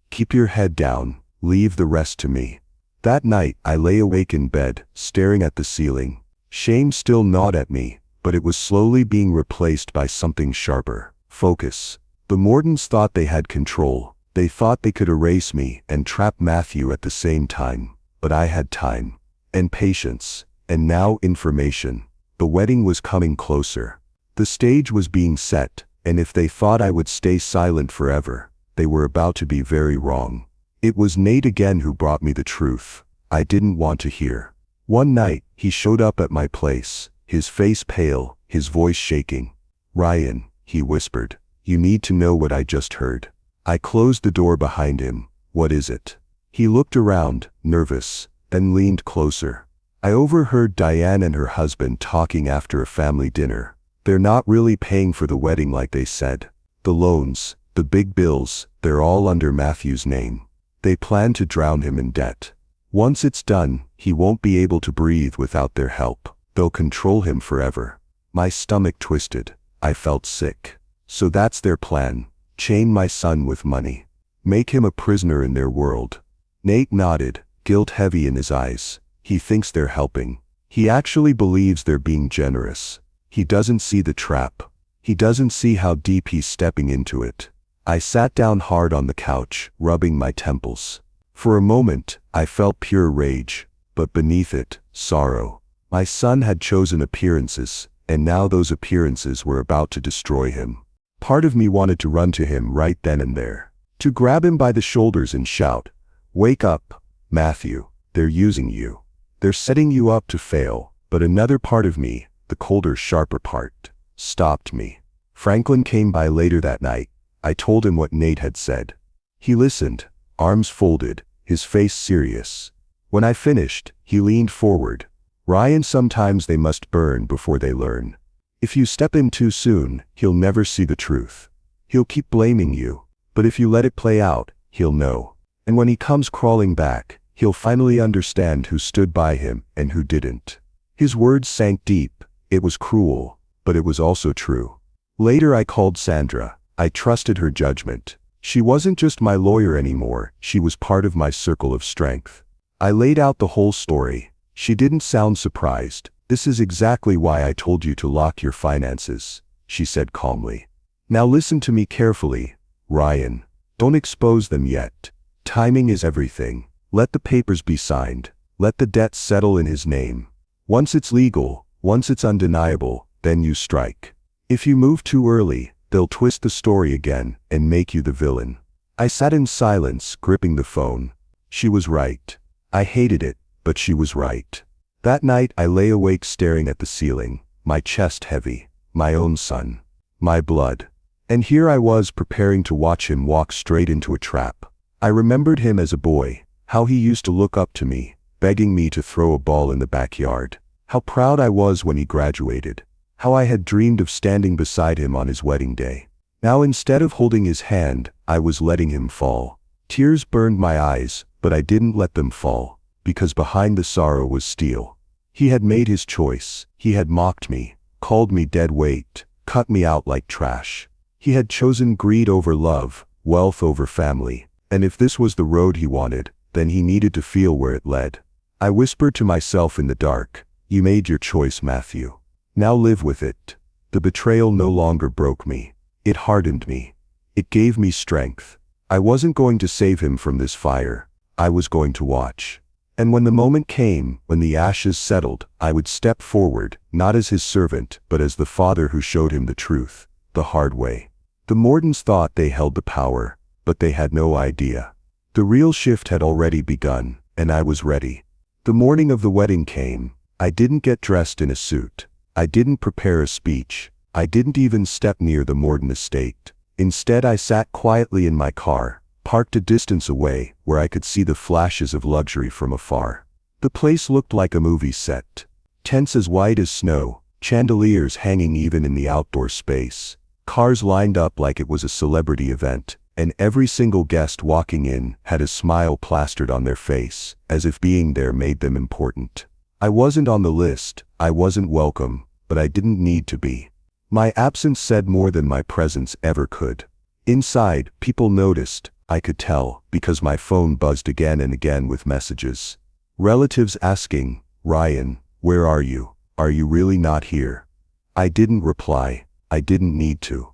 A: Keep your head down, leave the rest to me. That night, I lay awake in bed, staring at the ceiling. Shame still gnawed at me, but it was slowly being replaced by something sharper. Focus. The Mortons thought they had control. They thought they could erase me and trap Matthew at the same time. But I had time. And patience. And now information. The wedding was coming closer. The stage was being set, and if they thought I would stay silent forever, they were about to be very wrong. It was Nate again who brought me the truth I didn't want to hear. One night, he showed up at my place, his face pale, his voice shaking. Ryan, he whispered, you need to know what I just heard. I closed the door behind him. What is it? He looked around, nervous, then leaned closer. I overheard Diane and her husband talking after a family dinner. They're not really paying for the wedding like they said. The loans, the big bills, they're all under Matthew's name. They plan to drown him in debt. Once it's done, he won't be able to breathe without their help. They'll control him forever. My stomach twisted. I felt sick. So that's their plan. Chain my son with money. Make him a prisoner in their world. Nate nodded, guilt heavy in his eyes. He thinks they're helping. He actually believes they're being generous. He doesn't see the trap. He doesn't see how deep he's stepping into it. I sat down hard on the couch, rubbing my temples. For a moment, I felt pure rage, but beneath it, sorrow. My son had chosen appearances, and now those appearances were about to destroy him. Part of me wanted to run to him right then and there, to grab him by the shoulders and shout, "Wake up, Matthew, they're using you. They're setting you up to fail." But another part of me, the colder, sharper part, stopped me. Franklin came by later that night. I told him what Nate had said. He listened, arms folded, his face serious. When I finished, he leaned forward. Ryan, sometimes they must burn before they learn. If you step in too soon, he'll never see the truth. He'll keep blaming you. But if you let it play out, he'll know. And when he comes crawling back, he'll finally understand who stood by him and who didn't. His words sank deep. It was cruel, but it was also true. Later I called Sandra. I trusted her judgment. She wasn't just my lawyer anymore, she was part of my circle of strength. I laid out the whole story. She didn't sound surprised. "This is exactly why I told you to lock your finances," she said calmly. "Now listen to me carefully, Ryan. Don't expose them yet. Timing is everything. Let the papers be signed. Let the debt settle in his name. Once it's legal, once it's undeniable, then you strike. If you move too early, they'll twist the story again and make you the villain." I sat in silence, gripping the phone. She was right. I hated it, but she was right. That night I lay awake staring at the ceiling, my chest heavy, my own son, my blood. And here I was preparing to watch him walk straight into a trap. I remembered him as a boy, how he used to look up to me, begging me to throw a ball in the backyard. How proud I was when he graduated. How I had dreamed of standing beside him on his wedding day. Now instead of holding his hand, I was letting him fall. Tears burned my eyes, but I didn't let them fall, because behind the sorrow was steel. He had made his choice. He had mocked me, called me dead weight, cut me out like trash. He had chosen greed over love, wealth over family, and if this was the road he wanted, then he needed to feel where it led. I whispered to myself in the dark, "You made your choice, Matthew. Now live with it." The betrayal no longer broke me. It hardened me. It gave me strength. I wasn't going to save him from this fire. I was going to watch. And when the moment came, when the ashes settled, I would step forward, not as his servant, but as the father who showed him the truth, the hard way. The Mordens thought they held the power, but they had no idea. The real shift had already begun, and I was ready. The morning of the wedding came. I didn't get dressed in a suit. I didn't prepare a speech. I didn't even step near the Morden estate. Instead, I sat quietly in my car, parked a distance away, where I could see the flashes of luxury from afar. The place looked like a movie set. Tents as white as snow, chandeliers hanging even in the outdoor space. Cars lined up like it was a celebrity event, and every single guest walking in had a smile plastered on their face, as if being there made them important. I wasn't on the list, I wasn't welcome, but I didn't need to be. My absence said more than my presence ever could. Inside, people noticed, I could tell, because my phone buzzed again and again with messages. Relatives asking, "Ryan, where are you? Are you really not here?" I didn't reply. I didn't need to.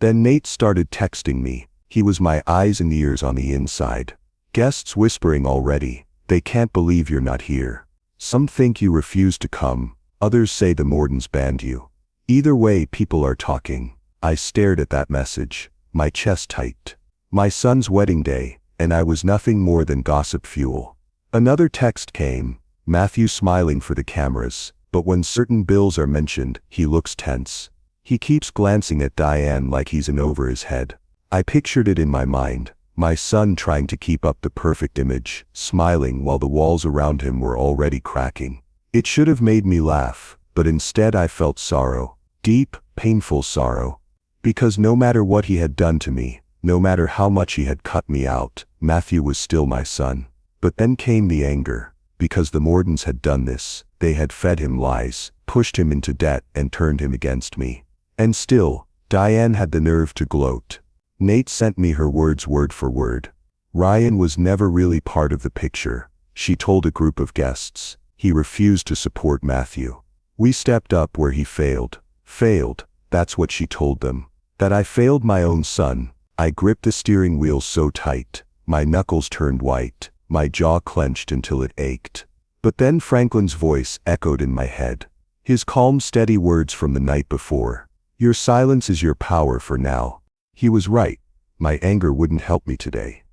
A: Then Nate started texting me. He was my eyes and ears on the inside. Guests whispering already, "They can't believe you're not here. Some think you refused to come, others say the Mordens banned you." Either way, people are talking. I stared at that message, my chest tight. My son's wedding day, and I was nothing more than gossip fuel. Another text came, Matthew smiling for the cameras, but when certain bills are mentioned, he looks tense. He keeps glancing at Diane like he's in over his head. I pictured it in my mind, my son trying to keep up the perfect image, smiling while the walls around him were already cracking. It should have made me laugh, but instead I felt sorrow. Deep, painful sorrow. Because no matter what he had done to me, no matter how much he had cut me out, Matthew was still my son. But then came the anger. Because the Mordens had done this, they had fed him lies, pushed him into debt, and turned him against me. And still, Diane had the nerve to gloat. Nate sent me her words word for word. Ryan was never really part of the picture, she told a group of guests. He refused to support Matthew. We stepped up where he failed. Failed, that's what she told them. That I failed my own son. I gripped the steering wheel so tight, my knuckles turned white, my jaw clenched until it ached. But then Franklin's voice echoed in my head. His calm, steady words from the night before. "Your silence is your power for now." He was right. My anger wouldn't help me today.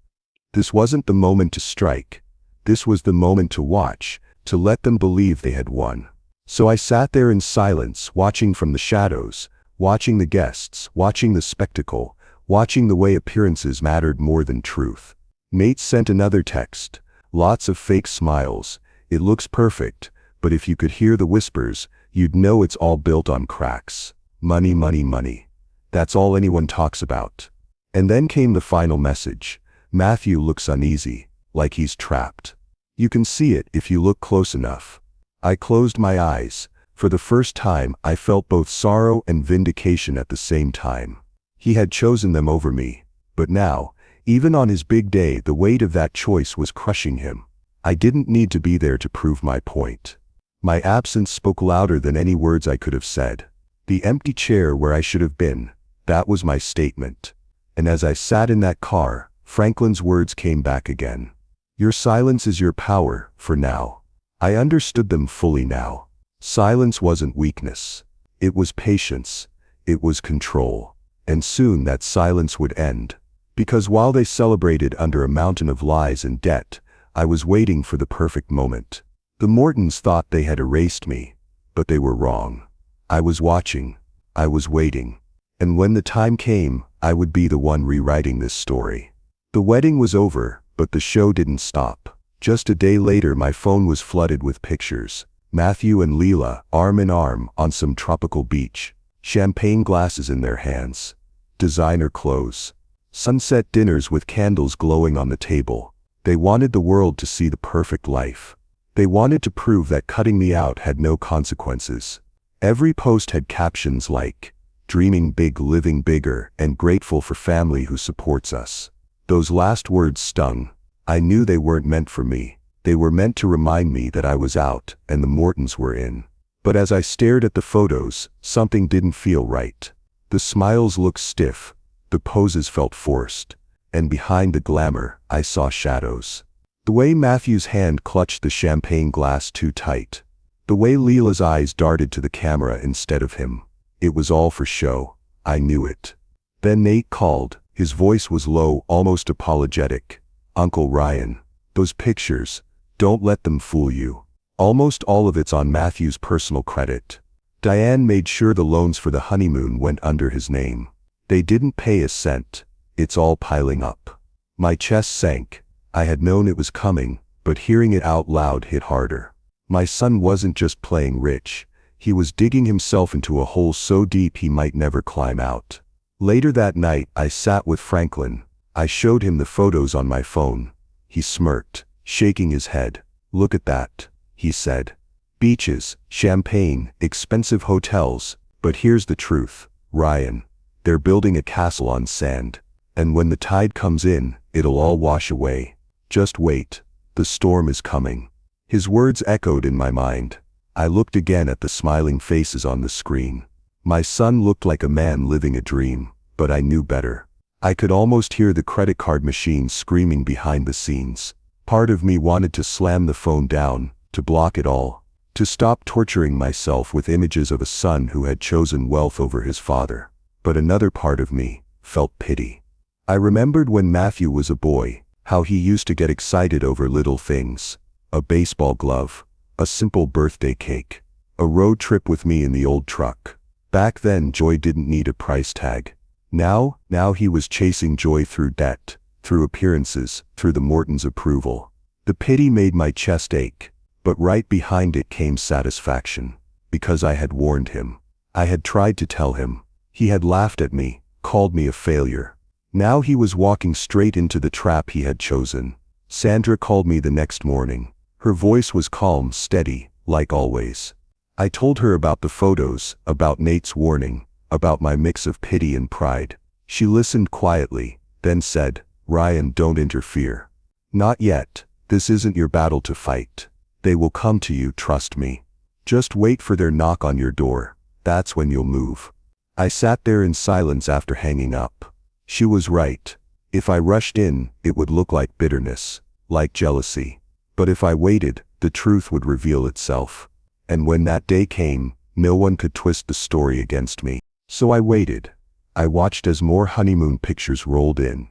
A: This wasn't the moment to strike. This was the moment to watch, to let them believe they had won. So I sat there in silence, watching from the shadows, watching the guests, watching the spectacle, watching the way appearances mattered more than truth. Nate sent another text. Lots of fake smiles. It looks perfect, but if you could hear the whispers, you'd know it's all built on cracks. Money, money, money. That's all anyone talks about. And then came the final message. Matthew looks uneasy, like he's trapped. You can see it if you look close enough. I closed my eyes. For the first time, I felt both sorrow and vindication at the same time. He had chosen them over me. But now, even on his big day, the weight of that choice was crushing him. I didn't need to be there to prove my point. My absence spoke louder than any words I could have said. The empty chair where I should have been, that was my statement. And as I sat in that car, Franklin's words came back again. Your silence is your power, for now. I understood them fully now. Silence wasn't weakness. It was patience. It was control. And soon that silence would end. Because while they celebrated under a mountain of lies and debt, I was waiting for the perfect moment. The Mordens thought they had erased me, but they were wrong. I was watching. I was waiting. And when the time came, I would be the one rewriting this story. The wedding was over, but the show didn't stop. Just a day later, my phone was flooded with pictures. Matthew and Leela, arm in arm, on some tropical beach, champagne glasses in their hands. designer clothes, sunset dinners with candles glowing on the table. They wanted the world to see the perfect life. They wanted to prove that cutting me out had no consequences. Every post had captions like, "Dreaming big, living bigger, and grateful for family who supports us." Those last words stung. I knew they weren't meant for me. They were meant to remind me that I was out and the Mortons were in. But as I stared at the photos, something didn't feel right. The smiles looked stiff, the poses felt forced, and behind the glamour, I saw shadows. The way Matthew's hand clutched the champagne glass too tight. The way Leela's eyes darted to the camera instead of him. It was all for show. I knew it. Then Nate called. His voice was low, almost apologetic. "Uncle Ryan, those pictures, don't let them fool you. Almost all of it's on Matthew's personal credit. Diane made sure the loans for the honeymoon went under his name. They didn't pay a cent. It's all piling up." My chest sank. I had known it was coming, but hearing it out loud hit harder. My son wasn't just playing rich. He was digging himself into a hole so deep he might never climb out. Later that night, I sat with Franklin. I showed him the photos on my phone. He smirked, shaking his head. "Look at that," he said. "Beaches, champagne, expensive hotels. But here's the truth, Ryan. They're building a castle on sand. And when the tide comes in, it'll all wash away. Just wait. The storm is coming." His words echoed in my mind. I looked again at the smiling faces on the screen. My son looked like a man living a dream, but I knew better. I could almost hear the credit card machine screaming behind the scenes. Part of me wanted to slam the phone down, to block it all, to stop torturing myself with images of a son who had chosen wealth over his father. But another part of me felt pity. I remembered when Matthew was a boy, how he used to get excited over little things. A baseball glove, a simple birthday cake, a road trip with me in the old truck. Back then joy didn't need a price tag. Now he was chasing joy through debt, through appearances, through the Mortons' approval. The pity made my chest ache, but right behind it came satisfaction. Because I had warned him. I had tried to tell him. He had laughed at me, called me a failure. Now he was walking straight into the trap he had chosen. Sandra called me the next morning. Her voice was calm, steady, like always. I told her about the photos, about Nate's warning, about my mix of pity and pride. She listened quietly, then said, "Ryan, don't interfere. Not yet. This isn't your battle to fight. They will come to you, trust me. Just wait for their knock on your door. That's when you'll move." I sat there in silence after hanging up. She was right. If I rushed in, it would look like bitterness, like jealousy. But if I waited, the truth would reveal itself. And when that day came, no one could twist the story against me. So I waited. I watched as more honeymoon pictures rolled in.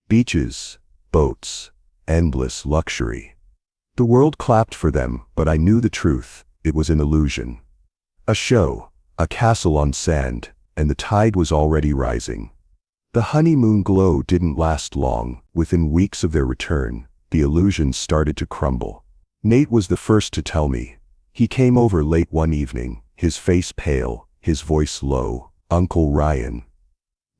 A: Beaches, boats, endless luxury. The world clapped for them, but I knew the truth. It was an illusion. A show, a castle on sand, and the tide was already rising. The honeymoon glow didn't last long. Within weeks of their return, the illusion started to crumble. Nate was the first to tell me. He came over late one evening, his face pale, his voice low. "Uncle Ryan.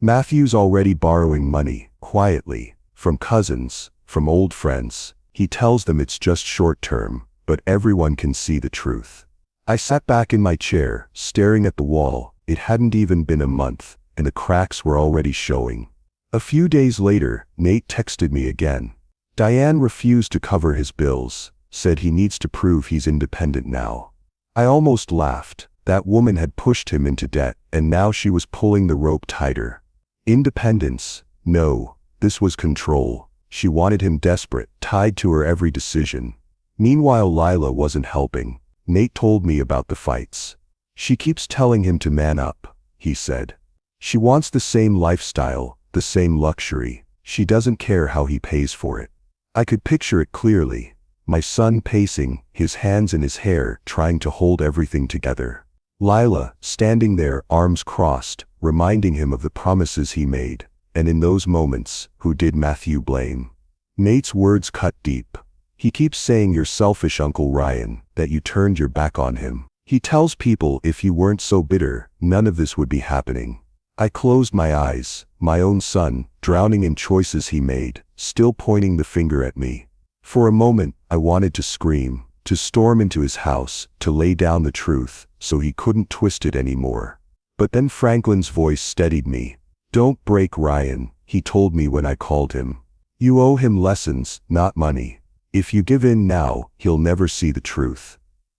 A: Matthew's already borrowing money, quietly, from cousins, from old friends. He tells them it's just short term, but everyone can see the truth." I sat back in my chair, staring at the wall. It hadn't even been a month, and the cracks were already showing. A few days later, Nate texted me again. Diane refused to cover his bills, said he needs to prove he's independent now. I almost laughed. That woman had pushed him into debt, and now she was pulling the rope tighter. Independence? No, this was control. She wanted him desperate, tied to her every decision. Meanwhile, Lila wasn't helping. Nate told me about the fights. "She keeps telling him to man up," he said. "She wants the same lifestyle, the same luxury. She doesn't care how he pays for it." I could picture it clearly. My son pacing, his hands in his hair, trying to hold everything together. Lila, standing there, arms crossed, reminding him of the promises he made. And in those moments, who did Matthew blame? Nate's words cut deep. "He keeps saying you're selfish, Uncle Ryan, that you turned your back on him. He tells people if you weren't so bitter, none of this would be happening." I closed my eyes, my own son, drowning in choices he made, still pointing the finger at me. For a moment, I wanted to scream, to storm into his house, to lay down the truth, so he couldn't twist it anymore. But then Franklin's voice steadied me. "Don't break Ryan," he told me when I called him. "You owe him lessons, not money. If you give in now, he'll never see the truth.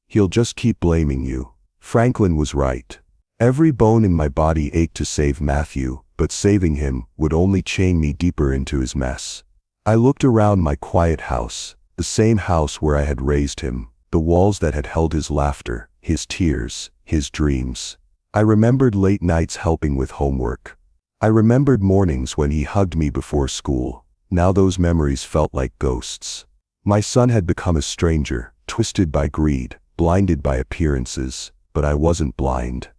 A: He'll just keep blaming you." Franklin was right. Every bone in my body ached to save Matthew, but saving him would only chain me deeper into his mess. I looked around my quiet house, the same house where I had raised him, the walls that had held his laughter, his tears, his dreams. I remembered late nights helping with homework. I remembered mornings when he hugged me before school. Now those memories felt like ghosts. My son had become a stranger, twisted by greed, blinded by appearances, but I wasn't blind.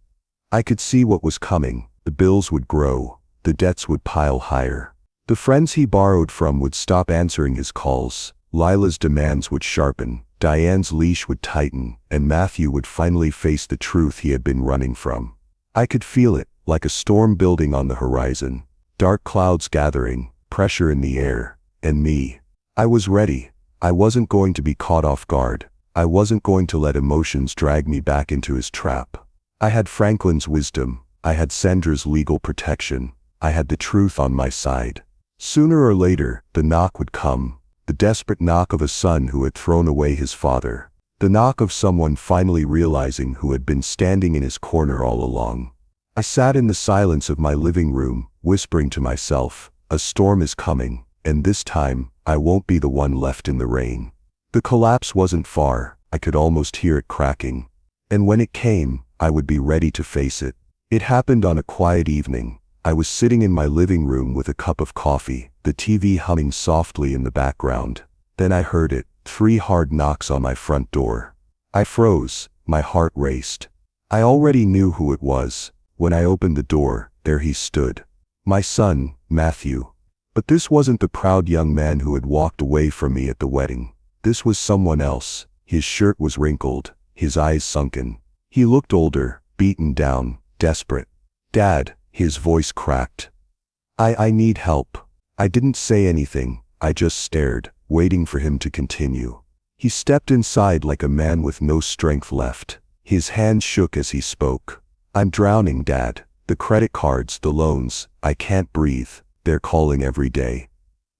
A: I could see what was coming. The bills would grow, the debts would pile higher. The friends he borrowed from would stop answering his calls, Lila's demands would sharpen, Diane's leash would tighten, and Matthew would finally face the truth he had been running from. I could feel it, like a storm building on the horizon, dark clouds gathering, pressure in the air, and me. I was ready. I wasn't going to be caught off guard. I wasn't going to let emotions drag me back into his trap. I had Franklin's wisdom. I had Sandra's legal protection. I had the truth on my side. Sooner or later, the knock would come. The desperate knock of a son who had thrown away his father. The knock of someone finally realizing who had been standing in his corner all along. I sat in the silence of my living room, whispering to myself, "A storm is coming, and this time, I won't be the one left in the rain." The collapse wasn't far. I could almost hear it cracking. And when it came, I would be ready to face it. It happened on a quiet evening. I was sitting in my living room with a cup of coffee, the TV humming softly in the background. Then I heard it, 3 hard knocks on my front door. I froze, my heart raced. I already knew who it was. When I opened the door, there he stood. My son, Matthew. But this wasn't the proud young man who had walked away from me at the wedding. This was someone else. His shirt was wrinkled, his eyes sunken. He looked older, beaten down, desperate. "Dad," his voice cracked. I need help." I didn't say anything. I just stared, waiting for him to continue. He stepped inside like a man with no strength left. His hands shook as he spoke. "I'm drowning, Dad. The credit cards, the loans, I can't breathe. They're calling every day.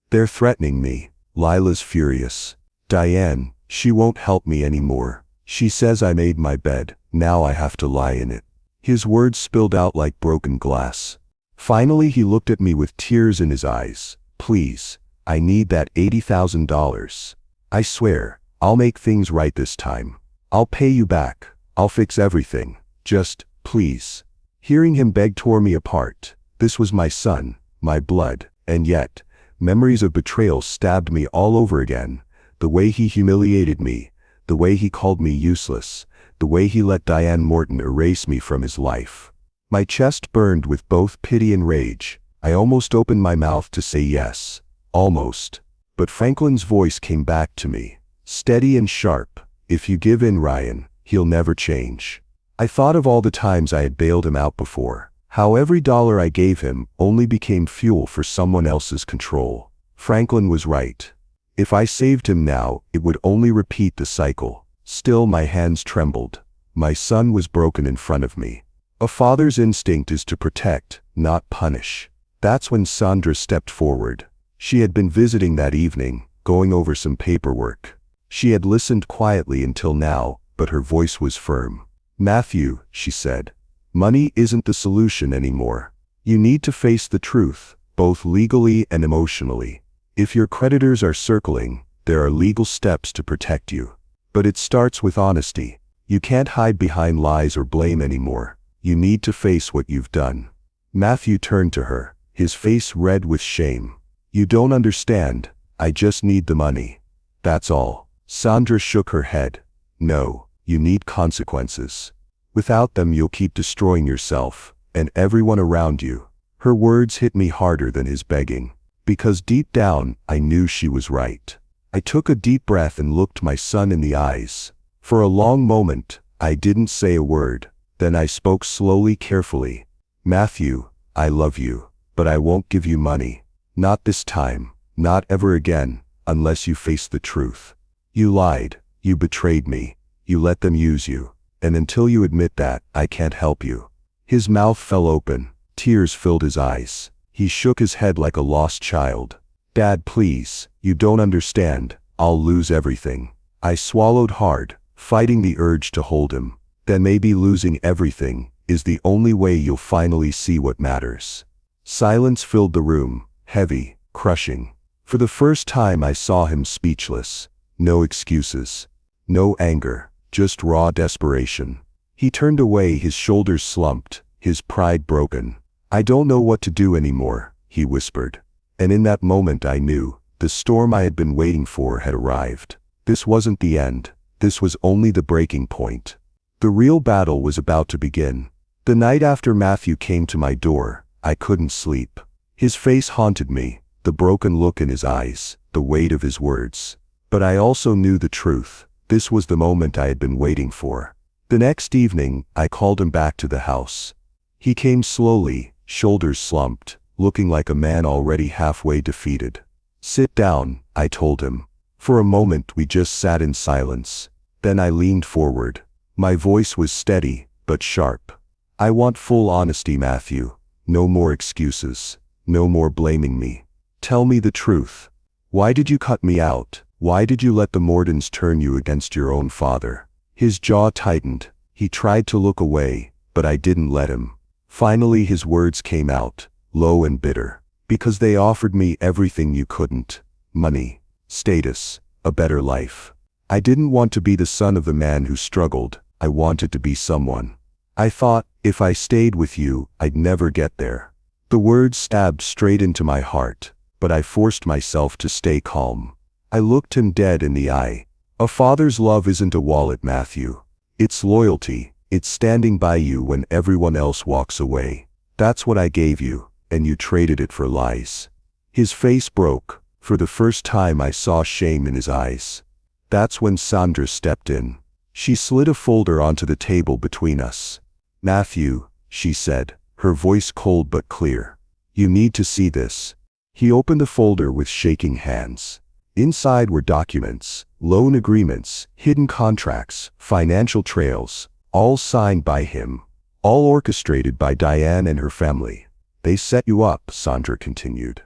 A: They're threatening me. Lila's furious. Diane, she won't help me anymore. She says I made my bed, now I have to lie in it." His words spilled out like broken glass. Finally he looked at me with tears in his eyes. "Please, I need that $80,000. I swear, I'll make things right this time. I'll pay you back. I'll fix everything. Just, please." Hearing him beg tore me apart. This was my son, my blood, and yet, memories of betrayal stabbed me all over again. The way he humiliated me, the way he called me useless, the way he let Diane Morton erase me from his life. My chest burned with both pity and rage. I almost opened my mouth to say yes. Almost. But Franklin's voice came back to me, steady and sharp. "If you give in, Ryan, he'll never change." I thought of all the times I had bailed him out before. How every dollar I gave him only became fuel for someone else's control. Franklin was right. If I saved him now, it would only repeat the cycle. Still my hands trembled. My son was broken in front of me. A father's instinct is to protect, not punish. That's when Sandra stepped forward. She had been visiting that evening, going over some paperwork. She had listened quietly until now, but her voice was firm. "Matthew," she said, "money isn't the solution anymore. You need to face the truth, both legally and emotionally. If your creditors are circling, there are legal steps to protect you. But it starts with honesty. You can't hide behind lies or blame anymore. You need to face what you've done." Matthew turned to her, his face red with shame. "You don't understand. I just need the money. That's all." Sandra shook her head. "No, you need consequences. Without them you'll keep destroying yourself, and everyone around you." Her words hit me harder than his begging. Because deep down, I knew she was right. I took a deep breath and looked my son in the eyes. For a long moment, I didn't say a word. Then I spoke slowly, carefully. "Matthew, I love you, but I won't give you money. Not this time, not ever again, unless you face the truth. You lied, you betrayed me, you let them use you, and until you admit that, I can't help you." His mouth fell open, tears filled his eyes. He shook his head like a lost child. "Dad, please, you don't understand, I'll lose everything." I swallowed hard, fighting the urge to hold him. "Then maybe losing everything is the only way you'll finally see what matters." Silence filled the room, heavy, crushing. For the first time I saw him speechless. No excuses. No anger, just raw desperation. He turned away, his shoulders slumped, his pride broken. "I don't know what to do anymore," he whispered. And in that moment I knew, the storm I had been waiting for had arrived. This wasn't the end. This was only the breaking point. The real battle was about to begin. The night after Matthew came to my door, I couldn't sleep. His face haunted me, the broken look in his eyes, the weight of his words. But I also knew the truth. This was the moment I had been waiting for. The next evening, I called him back to the house. He came slowly, shoulders slumped, looking like a man already halfway defeated. "Sit down," I told him. For a moment we just sat in silence. Then I leaned forward. My voice was steady, but sharp. "I want full honesty, Matthew. No more excuses. No more blaming me. Tell me the truth. Why did you cut me out? Why did you let the Mortons turn you against your own father?" His jaw tightened. He tried to look away, but I didn't let him. Finally his words came out, low and bitter. "Because they offered me everything you couldn't. Money, status, a better life. I didn't want to be the son of the man who struggled. I wanted to be someone. I thought, if I stayed with you, I'd never get there." The words stabbed straight into my heart, but I forced myself to stay calm. I looked him dead in the eye. "A father's love isn't a wallet, Matthew. It's loyalty. It's standing by you when everyone else walks away. That's what I gave you, and you traded it for lies." His face broke. For the first time I saw shame in his eyes. That's when Sandra stepped in. She slid a folder onto the table between us. "Matthew," she said, her voice cold but clear. "You need to see this." He opened the folder with shaking hands. Inside were documents, loan agreements, hidden contracts, financial trails, all signed by him, all orchestrated by Diane and her family. "They set you up," Sandra continued.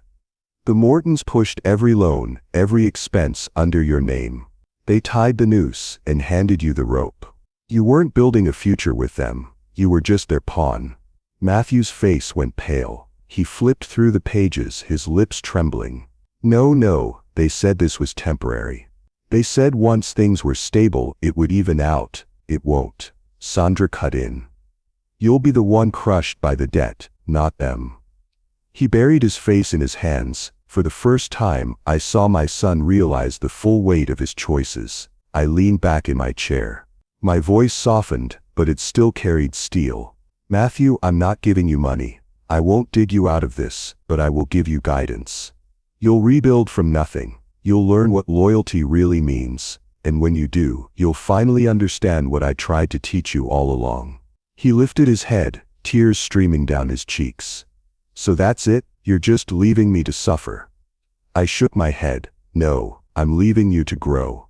A: "The Mortons pushed every loan, every expense under your name. They tied the noose and handed you the rope. You weren't building a future with them, you were just their pawn." Matthew's face went pale. He flipped through the pages, his lips trembling. No, they said this was temporary. They said once things were stable, it would even out. It won't." Sandra cut in. "You'll be the one crushed by the debt, not them." He buried his face in his hands. For the first time, I saw my son realize the full weight of his choices. I leaned back in my chair. My voice softened, but it still carried steel. "Matthew, I'm not giving you money. I won't dig you out of this, but I will give you guidance. You'll rebuild from nothing. You'll learn what loyalty really means, and when you do, you'll finally understand what I tried to teach you all along." He lifted his head, tears streaming down his cheeks. "So that's it? You're just leaving me to suffer?" I shook my head. "No, I'm leaving you to grow.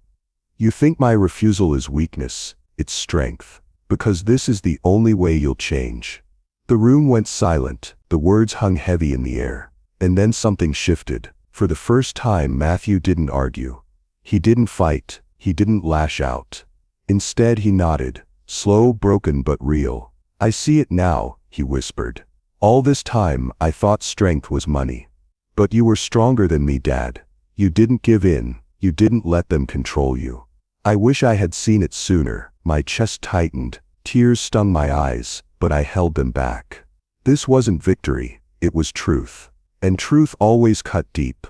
A: You think my refusal is weakness, it's strength. Because this is the only way you'll change." The room went silent, the words hung heavy in the air. And then something shifted. For the first time Matthew didn't argue. He didn't fight, he didn't lash out. Instead he nodded, slow, broken but real. "I see it now," he whispered. "All this time I thought strength was money. But you were stronger than me, Dad. You didn't give in, you didn't let them control you." I wish I had seen it sooner. My chest tightened, tears stung my eyes, but I held them back. This wasn't victory, it was truth. And truth always cut deep.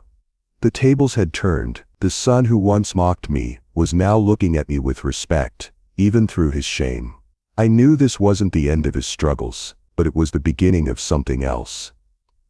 A: The tables had turned. The son who once mocked me was now looking at me with respect, even through his shame. I knew this wasn't the end of his struggles, but it was the beginning of something else.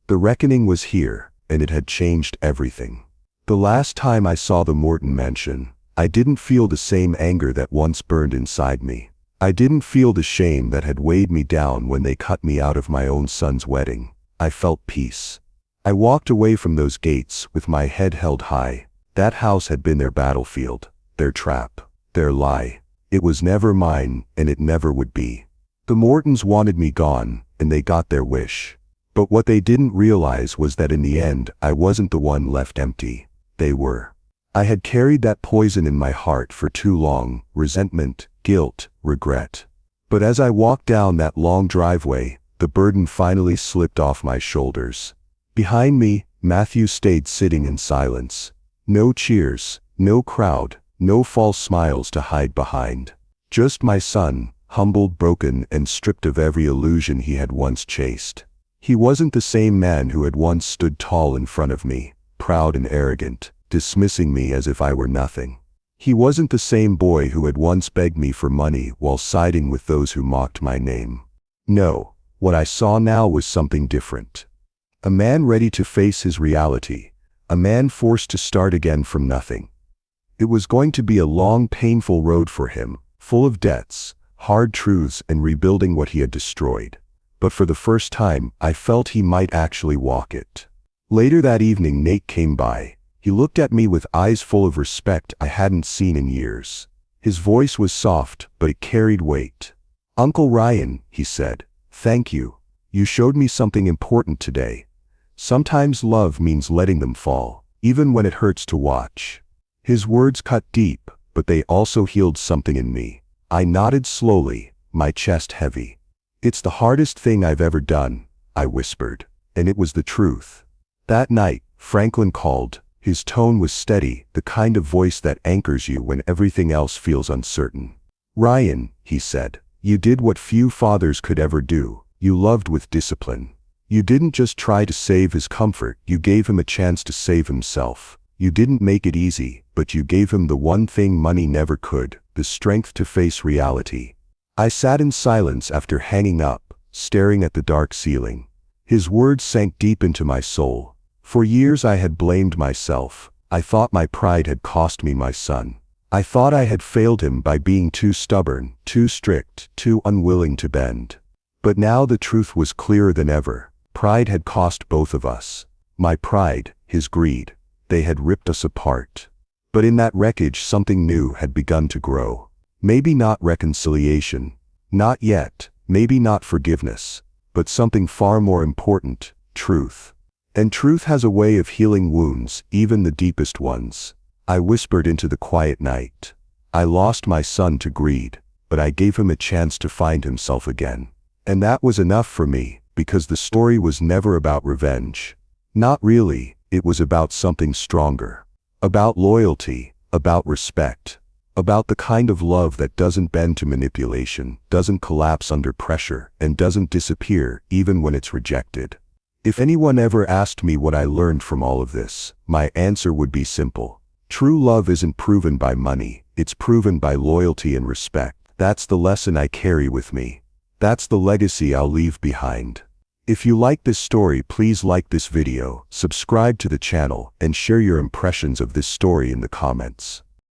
A: The reckoning was here, and it had changed everything. The last time I saw the Morton mansion, I didn't feel the same anger that once burned inside me. I didn't feel the shame that had weighed me down when they cut me out of my own son's wedding. I felt peace. I walked away from those gates with my head held high. That house had been their battlefield, their trap, their lie. It was never mine, and it never would be. The Mortons wanted me gone, and they got their wish. But what they didn't realize was that in the end, I wasn't the one left empty. They were. I had carried that poison in my heart for too long, resentment, guilt, regret. But as I walked down that long driveway, the burden finally slipped off my shoulders. Behind me, Matthew stayed sitting in silence. No cheers, no crowd, no false smiles to hide behind. Just my son, humbled, broken, and stripped of every illusion he had once chased. He wasn't the same man who had once stood tall in front of me, proud and arrogant, dismissing me as if I were nothing. He wasn't the same boy who had once begged me for money while siding with those who mocked my name. No, what I saw now was something different. A man ready to face his reality, a man forced to start again from nothing. It was going to be a long, painful road for him, full of debts, hard truths, and rebuilding what he had destroyed. But for the first time, I felt he might actually walk it. Later that evening, Nate came by. He looked at me with eyes full of respect I hadn't seen in years. His voice was soft, but it carried weight. "Uncle Ryan," he said, "thank you. You showed me something important today. Sometimes love means letting them fall, even when it hurts to watch." His words cut deep, but they also healed something in me. I nodded slowly, my chest heavy. "It's the hardest thing I've ever done," I whispered, and it was the truth. That night, Franklin called. His tone was steady, the kind of voice that anchors you when everything else feels uncertain. "Ryan," he said, "you did what few fathers could ever do. You loved with discipline. You didn't just try to save his comfort, you gave him a chance to save himself. You didn't make it easy, but you gave him the one thing money never could, the strength to face reality." I sat in silence after hanging up, staring at the dark ceiling. His words sank deep into my soul. For years I had blamed myself. I thought my pride had cost me my son. I thought I had failed him by being too stubborn, too strict, too unwilling to bend. But now the truth was clearer than ever. Pride had cost both of us. My pride, his greed. They had ripped us apart. But in that wreckage something new had begun to grow. Maybe not reconciliation. Not yet. Maybe not forgiveness. But something far more important, truth. And truth has a way of healing wounds, even the deepest ones. I whispered into the quiet night. I lost my son to greed, but I gave him a chance to find himself again. And that was enough for me, because the story was never about revenge. Not really, it was about something stronger. About loyalty, about respect. About the kind of love that doesn't bend to manipulation, doesn't collapse under pressure, and doesn't disappear even when it's rejected. If anyone ever asked me what I learned from all of this, my answer would be simple. True love isn't proven by money, it's proven by loyalty and respect. That's the lesson I carry with me. That's the legacy I'll leave behind. If you like this story, please like this video, subscribe to the channel, and share your impressions of this story in the comments.